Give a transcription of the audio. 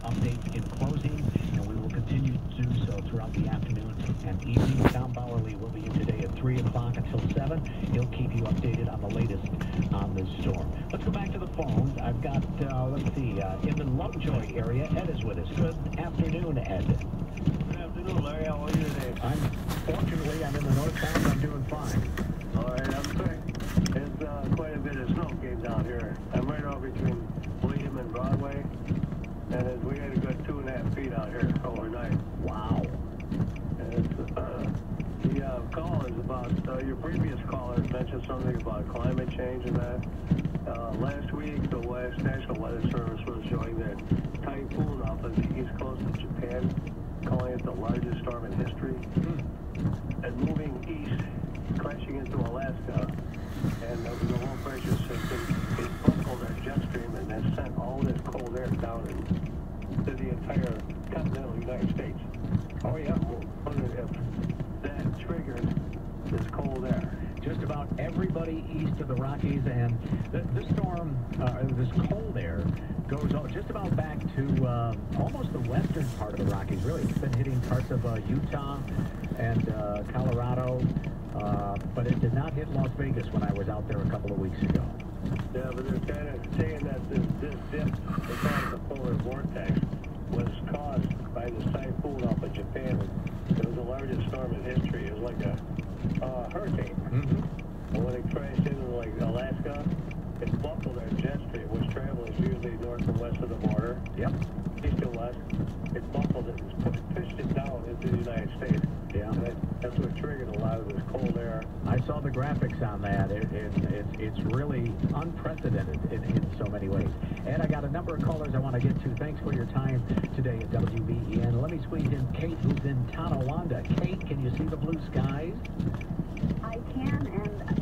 updates in closing, and we will continue to do so throughout the afternoon and evening. Tom Bauerle will be in today at 3 o'clock until 7. He'll keep you updated on the latest on this storm. Let's go back to the phones. I've got, let's see, in the Lovejoy area, Ed is with us. Good afternoon, Ed. Good afternoon, Larry. How are you today? Fortunately, I'm in the North Sound. I'm doing fine. All right, I'm quick. There's quite a bit of snow came down here. I'm right over between William and Broadway, and we had a good 2.5 feet out here overnight. Wow. And the call is about, your previous caller mentioned something about climate change and that. Last week, the National Weather Service was showing that typhoon off of the east coast of Japan, calling it the largest storm in history, and moving east, crashing into Alaska, and the low pressure system, it buckled their jet stream and then sent all this cold air down into the entire continental United States. Oh, yeah. I wonder if that triggers this cold air. Just about everybody east of the Rockies, and this storm, this cold air, goes just about back to almost the western part of the Rockies, really. It's been hitting parts of Utah and Colorado, but it did not hit Las Vegas when I was out there a couple of weeks ago. Yeah, but they're kind of saying that this dip, they call it the polar vortex, was caused by this typhoon off of Japan. It was the largest storm in history. It was like a hurricane. And when it crashed into like Alaska, it buckled our jet stream, which travels usually north and west of the border. Yep. East and west. It buckled it and pushed it down into the United States. Yeah. And that's what triggered a lot of this cold air. I saw the graphics on that. It's really unprecedented in so many ways. And I got a number of callers I want to get to. Thanks for your time today at WBEN. Let me squeeze in Kate, who's in Tonawanda. Kate, can you see the blue skies? I can, and